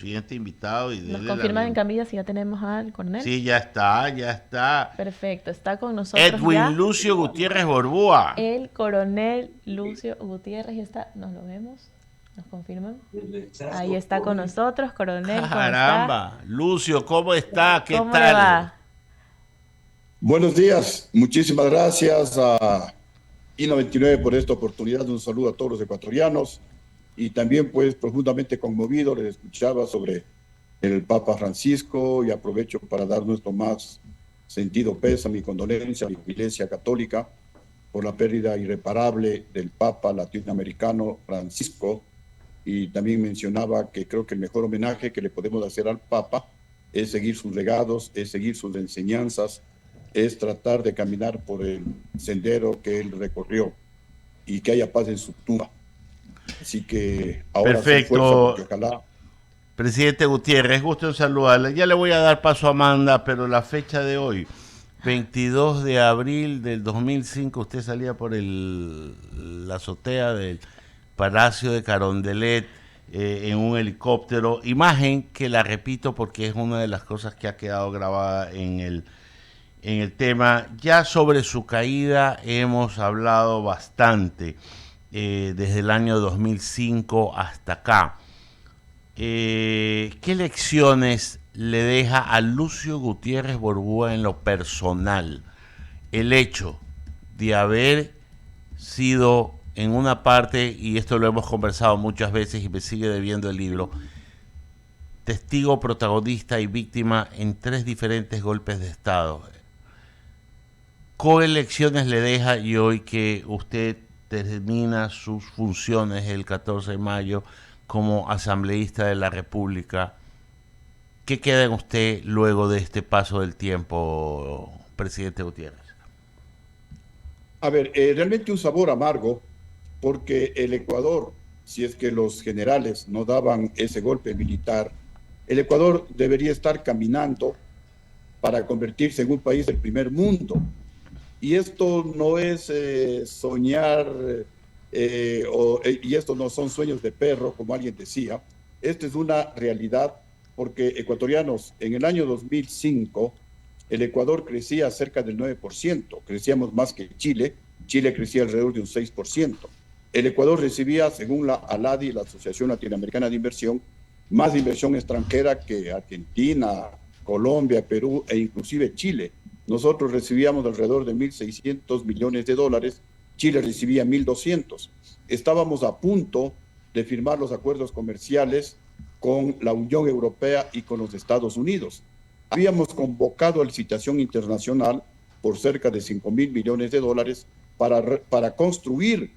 siguiente invitado y ¿Nos déle la confirman en bienvenida. camilla si ya tenemos al coronel? Sí, ya está, ya está. Perfecto, está con nosotros Edwin ya Lucio Gutiérrez Borbúa. el coronel Lucio Gutiérrez. Ya está, ¿nos lo vemos? ¿Nos confirman? Ahí está con nosotros, coronel, ¿cómo está? Caramba, Lucio, ¿cómo está? ¿Qué ¿Cómo le tal? va? Buenos días, muchísimas gracias a I-99 por esta oportunidad. Un saludo a todos los ecuatorianos y también pues profundamente conmovido les escuchaba sobre el Papa Francisco y aprovecho para dar nuestro más sentido pésame y condolencia a la Iglesia Católica por la pérdida irreparable del Papa latinoamericano Francisco, y también mencionaba que creo que el mejor homenaje que le podemos hacer al Papa es seguir sus legados, es seguir sus enseñanzas, es tratar de caminar por el sendero que él recorrió y que haya paz en su tumba. Así que ahora hacer fuerza porque Perfecto, ojalá. presidente Gutiérrez, gusto en saludarle. Ya le voy a dar paso a Amanda, pero la fecha de hoy, 22 de abril del 2005, usted salía por la azotea del Palacio de Carondelet en un helicóptero. Imagen que la repito porque es una de las cosas que ha quedado grabada en el tema. Ya sobre su caída hemos hablado bastante desde el año 2005 hasta acá. ¿Qué lecciones le deja a Lucio Gutiérrez Borbúa en lo personal el hecho de haber sido en una parte, y esto lo hemos conversado muchas veces y me sigue debiendo el libro, testigo, protagonista y víctima en 3 diferentes golpes de Estado? ¿Qué lecciones le deja, y hoy que usted termina sus funciones el 14 de mayo como asambleísta de la República? ¿Qué queda en usted luego de este paso del tiempo, presidente Gutiérrez? A ver, realmente un sabor amargo porque el Ecuador, si es que los generales no daban ese golpe militar, el Ecuador debería estar caminando para convertirse en un país del primer mundo. Y esto no es soñar, y esto no son sueños de perro, como alguien decía. Esto es una realidad, porque ecuatorianos, en el año 2005, el Ecuador crecía cerca del 9%, crecíamos más que Chile. Chile crecía alrededor de un 6%. El Ecuador recibía, según la ALADI, la Asociación Latinoamericana de Inversión, más inversión extranjera que Argentina, Colombia, Perú e inclusive Chile. Nosotros recibíamos alrededor de 1.600 millones de dólares, Chile recibía 1.200. Estábamos a punto de firmar los acuerdos comerciales con la Unión Europea y con los Estados Unidos. Habíamos convocado a licitación internacional por cerca de 5.000 millones de dólares para construir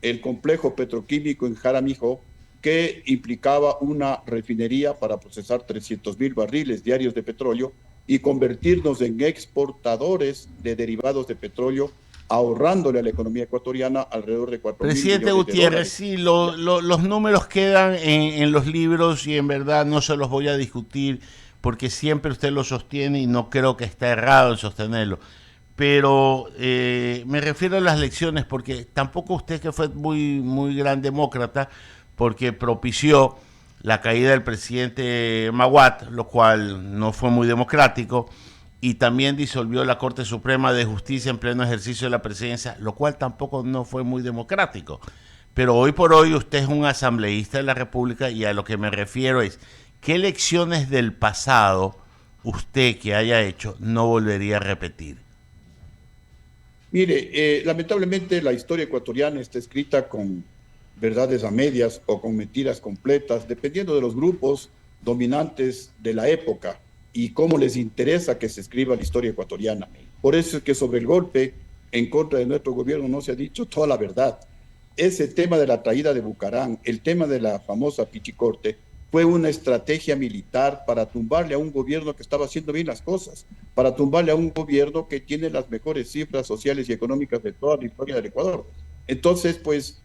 el complejo petroquímico en Jaramillo, que implicaba una refinería para procesar 300.000 barriles diarios de petróleo y convertirnos en exportadores de derivados de petróleo, ahorrándole a la economía ecuatoriana alrededor de 4.000 Presidente millones de Gutiérrez, dólares. sí, los números quedan en los libros y en verdad no se los voy a discutir porque siempre usted lo sostiene y no creo que esté errado en sostenerlo. Pero me refiero a las lecciones porque tampoco usted, que fue muy gran demócrata, porque propició la caída del presidente Maguat, lo cual no fue muy democrático, y también disolvió la Corte Suprema de Justicia en pleno ejercicio de la presidencia, lo cual tampoco no fue muy democrático. Pero hoy por hoy usted es un asambleísta de la República, y a lo que me refiero es, ¿qué lecciones del pasado usted que haya hecho no volvería a repetir? Mire, lamentablemente la historia ecuatoriana está escrita con verdades a medias o con mentiras completas, dependiendo de los grupos dominantes de la época y cómo les interesa que se escriba la historia ecuatoriana. Por eso es que sobre el golpe en contra de nuestro gobierno no se ha dicho toda la verdad. Ese tema de la traída de Bucarán, el tema de la famosa Pichicorte, fue una estrategia militar para tumbarle a un gobierno que estaba haciendo bien las cosas, para tumbarle a un gobierno que tiene las mejores cifras sociales y económicas de toda la historia del Ecuador. Entonces, pues,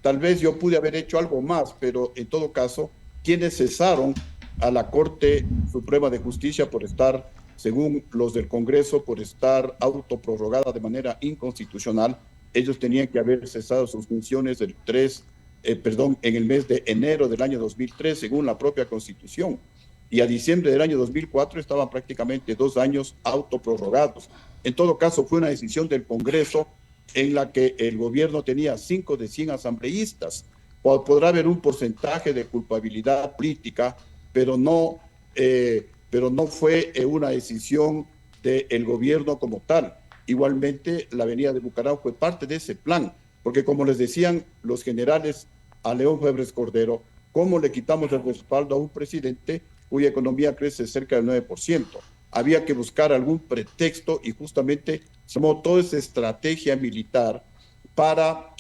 tal vez yo pude haber hecho algo más, pero en todo caso, quienes cesaron a la Corte Suprema de Justicia por estar, según los del Congreso, por estar autoprorrogada de manera inconstitucional, ellos tenían que haber cesado sus funciones el 3 en el mes de enero del año 2003, según la propia Constitución. Y a diciembre del año 2004 estaban prácticamente 2 años autoprorrogados. En todo caso, fue una decisión del Congreso en la que el gobierno tenía 5 de 100 asambleístas. Podrá haber un porcentaje de culpabilidad política, pero no fue una decisión del gobierno como tal. Igualmente, la avenida de Bucaram fue parte de ese plan, porque como les decían los generales a León Febres Cordero, ¿cómo le quitamos el respaldo a un presidente cuya economía crece cerca del 9%? Había que buscar algún pretexto y justamente se tomó toda esa estrategia militar para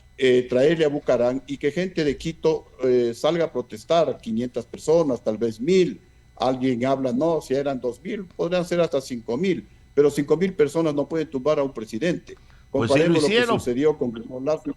traerle a Bucaram y que gente de Quito salga a protestar, 500 personas, tal vez 1000. Alguien habla, no, si eran 2000, podrían ser hasta 5000, pero 5000 personas no pueden tumbar a un presidente. Pues sí Comparemos lo lo que hicieron. sucedió con Guillermo Lazo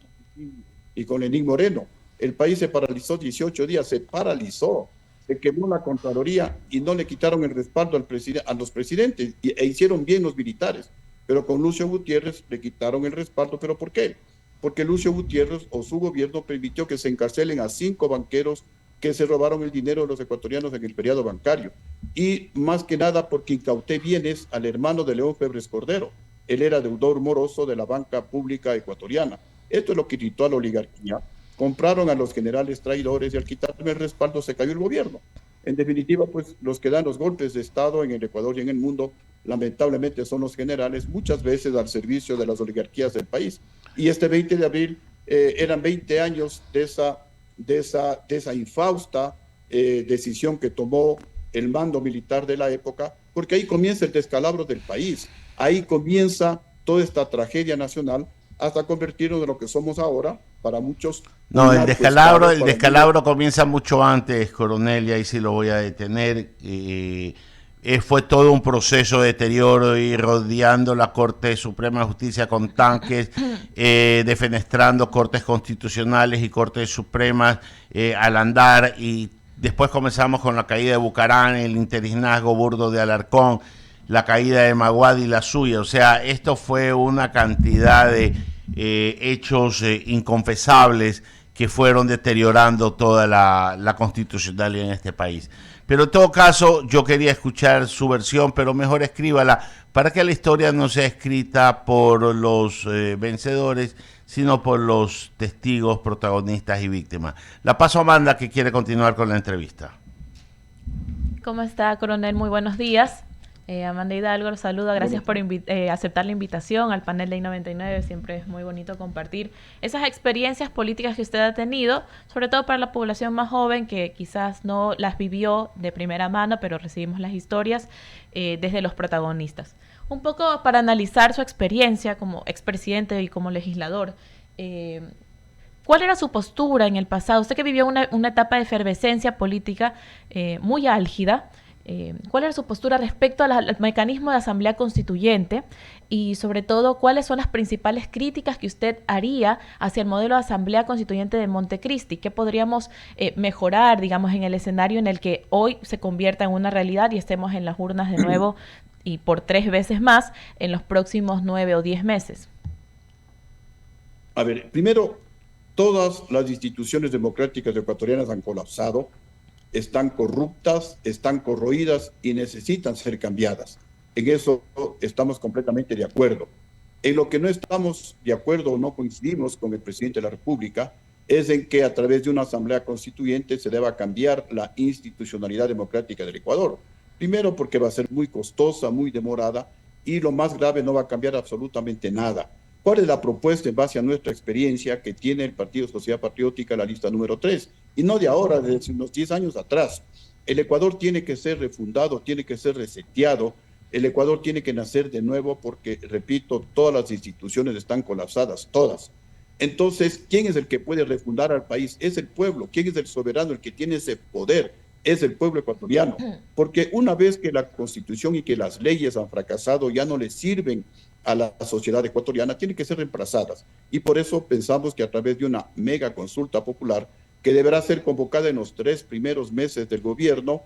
y con Lenín Moreno. El país se paralizó 18 días, se paralizó, se quemó la Contraloría y no le quitaron el respaldo a los presidentes e hicieron bien los militares. Pero con Lucio Gutiérrez le quitaron el respaldo. ¿Pero por qué? Porque Lucio Gutiérrez o su gobierno permitió que se encarcelen a 5 banqueros que se robaron el dinero de los ecuatorianos en el periodo bancario. Y más que nada porque incauté bienes al hermano de León Febres Cordero. Él era deudor moroso de la banca pública ecuatoriana. Esto es lo que irritó a la oligarquía. Compraron a los generales traidores y al quitarme el respaldo se cayó el gobierno. En definitiva, pues los que dan los golpes de Estado en el Ecuador y en el mundo, lamentablemente son los generales, muchas veces al servicio de las oligarquías del país. Y este 20 de abril eran 20 años de esa infausta decisión que tomó el mando militar de la época, porque ahí comienza el descalabro del país, ahí comienza toda esta tragedia nacional hasta convertirnos en lo que somos ahora, para muchos. No, el descalabro comienza mucho antes, coronel, y ahí sí lo voy a detener. Fue todo un proceso de deterioro y rodeando la Corte Suprema de Justicia con tanques, defenestrando cortes constitucionales y cortes supremas al andar, y después comenzamos con la caída de Bucaram, el interinazgo burdo de Alarcón, la caída de Maguad y la suya. O sea, esto fue una cantidad de hechos inconfesables que fueron deteriorando toda la constitucionalidad en este país. Pero en todo caso, yo quería escuchar su versión, pero mejor escríbala para que la historia no sea escrita por los vencedores, sino por los testigos, protagonistas y víctimas. La paso a Amanda, que quiere continuar con la entrevista. ¿Cómo está, coronel? Muy buenos días. Amanda Hidalgo, los saluda. Gracias por aceptar la invitación al panel de I99. Siempre es muy bonito compartir esas experiencias políticas que usted ha tenido, sobre todo para la población más joven que quizás no las vivió de primera mano, pero recibimos las historias desde los protagonistas. Un poco para analizar su experiencia como expresidente y como legislador. ¿Cuál era su postura en el pasado? Usted que vivió una etapa de efervescencia política muy álgida. ¿Cuál era su postura respecto al mecanismo de asamblea constituyente? Y sobre todo, ¿cuáles son las principales críticas que usted haría hacia el modelo de asamblea constituyente de Montecristi? ¿Qué podríamos mejorar, digamos, en el escenario en el que hoy se convierta en una realidad y estemos en las urnas de nuevo y por 3 veces más en los próximos 9 o 10 meses? A ver, primero, todas las instituciones democráticas ecuatorianas han colapsado, están corruptas, están corroídas y necesitan ser cambiadas. En eso estamos completamente de acuerdo. En lo que no estamos de acuerdo o no coincidimos con el presidente de la República es en que a través de una asamblea constituyente se deba cambiar la institucionalidad democrática del Ecuador. Primero porque va a ser muy costosa, muy demorada, y lo más grave, no va a cambiar absolutamente nada. ¿Cuál es la propuesta en base a nuestra experiencia que tiene el Partido Sociedad Patriótica, la lista número 3? Y no de ahora, desde unos 10 años atrás. El Ecuador tiene que ser refundado, tiene que ser reseteado. El Ecuador tiene que nacer de nuevo porque, repito, todas las instituciones están colapsadas, todas. Entonces, ¿quién es el que puede refundar al país? Es el pueblo. ¿Quién es el soberano, el que tiene ese poder? Es el pueblo ecuatoriano. Porque una vez que la Constitución y que las leyes han fracasado, ya no le sirven a la sociedad ecuatoriana, tienen que ser reemplazadas. Y por eso pensamos que a través de una mega consulta popular, que deberá ser convocada en los 3 primeros meses del gobierno,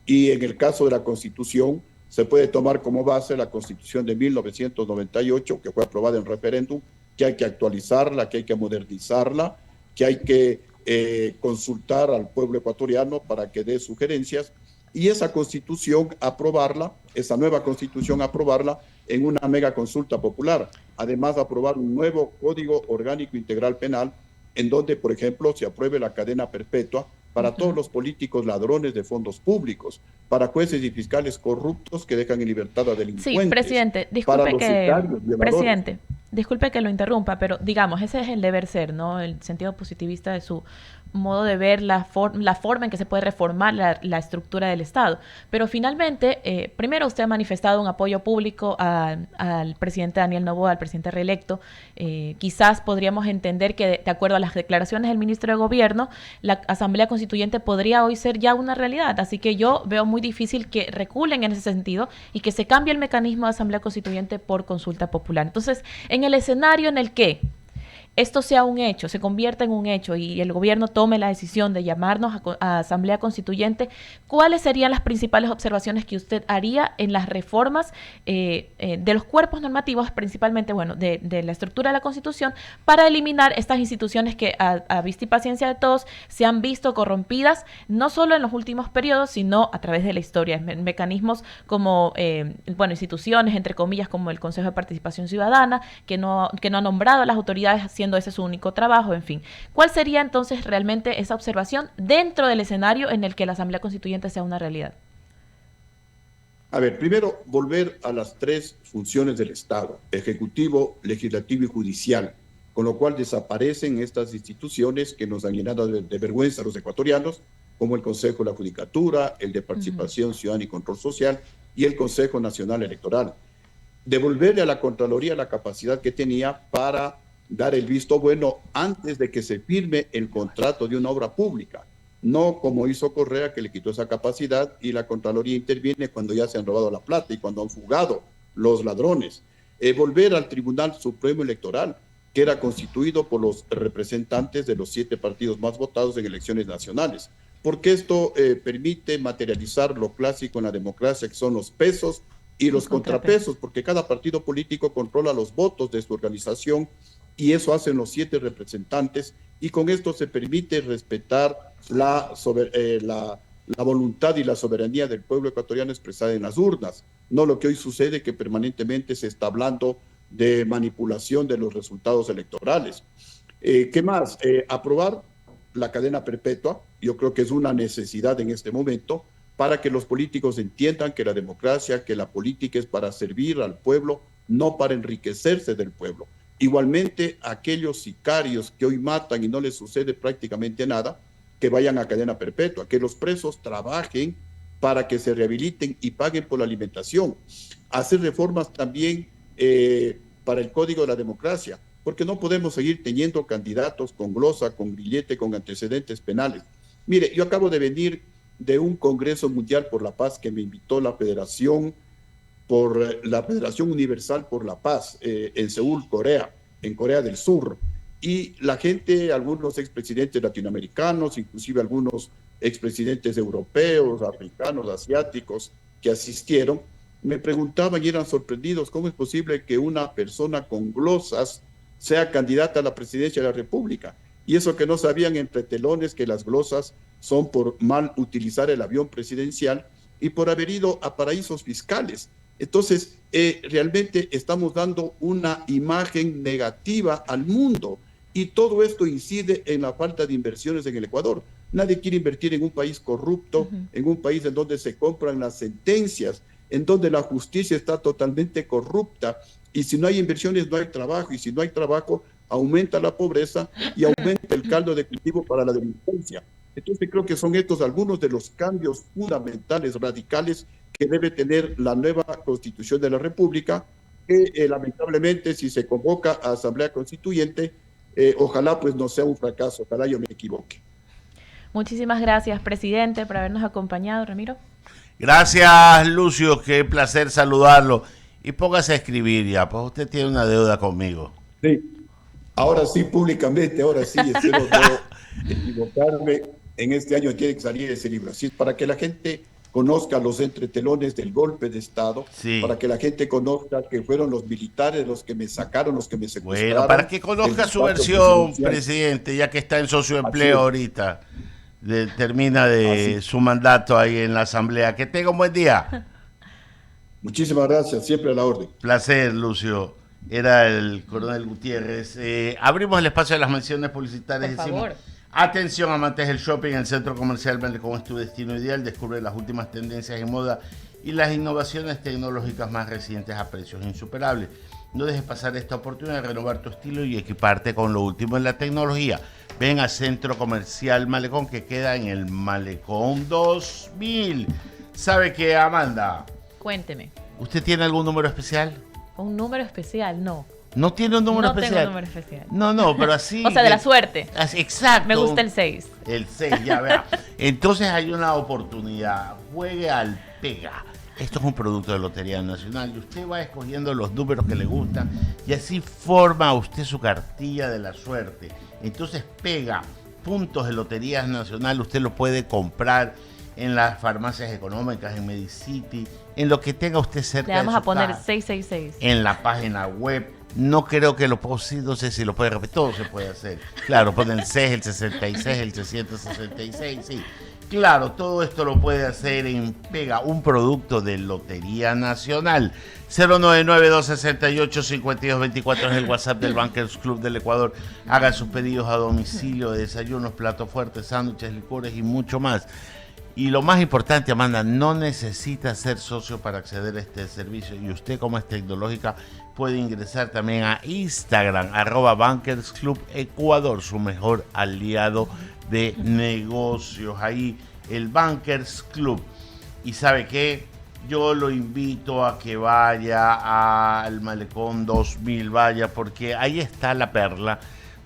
y en el caso de la Constitución, se puede tomar como base la Constitución de 1998, que fue aprobada en referéndum, que hay que actualizarla, que hay que modernizarla, que hay que consultar al pueblo ecuatoriano para que dé sugerencias y esa constitución aprobarla, esa nueva constitución aprobarla en una mega consulta popular. Además, aprobar un nuevo Código Orgánico Integral Penal en donde, por ejemplo, se apruebe la cadena perpetua para todos los políticos ladrones de fondos públicos, para jueces y fiscales corruptos que dejan en libertad a delincuentes. Sí, presidente, disculpe que lo interrumpa, pero digamos, ese es el deber ser, ¿no? El sentido positivista de su modo de ver la forma en que se puede reformar la estructura del Estado. Pero finalmente, primero usted ha manifestado un apoyo público al presidente Daniel Noboa, al presidente reelecto. Quizás podríamos entender que, de acuerdo a las declaraciones del ministro de Gobierno, la Asamblea Constituyente podría hoy ser ya una realidad. Así que yo veo muy difícil que reculen en ese sentido y que se cambie el mecanismo de Asamblea Constituyente por consulta popular. Entonces, en el escenario en el que esto sea un hecho, se convierta en un hecho y el gobierno tome la decisión de llamarnos a Asamblea Constituyente, ¿cuáles serían las principales observaciones que usted haría en las reformas de los cuerpos normativos, principalmente, bueno, de la estructura de la Constitución, para eliminar estas instituciones que a vista y paciencia de todos se han visto corrompidas, no solo en los últimos periodos, sino a través de la historia? Mecanismos como, instituciones, entre comillas, como el Consejo de Participación Ciudadana, que no ha nombrado a las autoridades haciendo ese su único trabajo, en fin. ¿Cuál sería entonces realmente esa observación dentro del escenario en el que la Asamblea Constituyente sea una realidad? A ver, primero, volver a las tres funciones del Estado: ejecutivo, legislativo y judicial, con lo cual desaparecen estas instituciones que nos han llenado de vergüenza a los ecuatorianos, como el Consejo de la Judicatura, el de Participación Ciudadana y Control Social y el Consejo Nacional Electoral. Devolverle a la Contraloría la capacidad que tenía para dar el visto bueno antes de que se firme el contrato de una obra pública, no como hizo Correa, que le quitó esa capacidad y la Contraloría interviene cuando ya se han robado la plata y cuando han fugado los ladrones. Volver al Tribunal Supremo Electoral, que era constituido por los representantes de los 7 partidos más votados en elecciones nacionales, porque esto permite materializar lo clásico en la democracia, que son los pesos y los contrapesos, porque cada partido político controla los votos de su organización y eso hacen los 7 representantes, y con esto se permite respetar la voluntad y la soberanía del pueblo ecuatoriano expresada en las urnas, no lo que hoy sucede, que permanentemente se está hablando de manipulación de los resultados electorales. ¿Qué más? Aprobar la cadena perpetua, yo creo que es una necesidad en este momento, para que los políticos entiendan que la democracia, que la política es para servir al pueblo, no para enriquecerse del pueblo. Igualmente, aquellos sicarios que hoy matan y no les sucede prácticamente nada, que vayan a cadena perpetua, que los presos trabajen para que se rehabiliten y paguen por la alimentación. Hacer reformas también para el Código de la Democracia, porque no podemos seguir teniendo candidatos con glosa, con grillete, con antecedentes penales. Mire, yo acabo de venir de un Congreso Mundial por la Paz que me invitó la Federación Universal por la Paz en Seúl, Corea, en Corea del Sur. Y la gente, algunos expresidentes latinoamericanos, inclusive algunos expresidentes europeos, africanos, asiáticos que asistieron, me preguntaban y eran sorprendidos: ¿cómo es posible que una persona con glosas sea candidata a la presidencia de la República? Y eso que no sabían entre telones que las glosas son por mal utilizar el avión presidencial y por haber ido a paraísos fiscales. Entonces, realmente estamos dando una imagen negativa al mundo y todo esto incide en la falta de inversiones en el Ecuador. Nadie quiere invertir en un país corrupto, en un país en donde se compran las sentencias, en donde la justicia está totalmente corrupta, y si no hay inversiones no hay trabajo, y si no hay trabajo aumenta la pobreza y aumenta el caldo de cultivo para la delincuencia. Entonces creo que son estos algunos de los cambios fundamentales, radicales, que debe tener la nueva Constitución de la República, que lamentablemente, si se convoca a Asamblea Constituyente, ojalá pues no sea un fracaso, ojalá yo me equivoque. Muchísimas gracias, presidente, por habernos acompañado. Ramiro. Gracias, Lucio, qué placer saludarlo. Y póngase a escribir ya, pues usted tiene una deuda conmigo. Sí, ahora sí, públicamente, ahora sí, espero no equivocarme. En este año tiene que salir ese libro, así para que la gente conozca los entretelones del golpe de Estado, Sí. para que la gente conozca que fueron los militares los que me sacaron, los que me secuestraron. Bueno, para que conozca del su despacho versión, presidencial. presidente, ya que está en Así socioempleo es. ahorita. Termina de Así. su mandato ahí en la asamblea. Que tenga un buen día. Muchísimas gracias, siempre a la orden. Placer, Lucio. Era el coronel Gutiérrez. Abrimos el espacio de las menciones publicitarias. Por favor. Atención, amantes del shopping, el centro comercial Malecón es tu destino ideal. Descubre las últimas tendencias en moda y las innovaciones tecnológicas más recientes a precios insuperables. No dejes pasar esta oportunidad de renovar tu estilo y equiparte con lo último en la tecnología. Ven al Centro Comercial Malecón, que queda en el Malecón 2000. ¿Sabe qué, Amanda? Cuénteme. ¿Usted tiene algún número especial? ¿Un número especial? No. ¿No tiene un número No especial? tengo un número especial. No, pero así... O sea, de la suerte. Exacto. Me gusta el 6. El 6, ya vea. Entonces hay una oportunidad. Juegue al Pega. Esto es un producto de Lotería Nacional y usted va escogiendo los números que le gustan y así forma usted su cartilla de la suerte. Entonces Pega, puntos de Lotería Nacional, usted lo puede comprar en las farmacias económicas, en Medicity, en lo que tenga usted cerca. Le vamos de a su poner casa, 666. en la página web. No creo que lo puedo, no sé si lo puede repetir, todo se puede hacer. Claro, ponen el 6, el 66, el 366, sí. Claro, todo esto lo puede hacer en Pega, un producto de Lotería Nacional. 099-268-5224 es el WhatsApp del Bankers Club del Ecuador. Haga sus pedidos a domicilio de desayunos, platos fuertes, sándwiches, licores y mucho más. Y lo más importante, Amanda, no necesita ser socio para acceder a este servicio. Y usted, como es tecnológica, puede ingresar también a Instagram, @BankersClubEcuador, su mejor aliado de negocios. Ahí, el Bankers Club. Y ¿sabe qué? Yo lo invito a que vaya al Malecón 2000, vaya, porque ahí está la perla.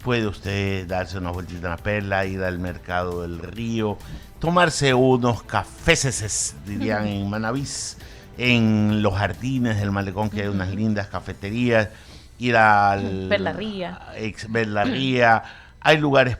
Puede usted darse una vueltita en la perla, ir al mercado del río, tomarse unos cafés, dirían en Manavís, en los jardines del Malecón, que hay unas lindas cafeterías, ir al... Ver la ría. Ver la ría. Hay lugares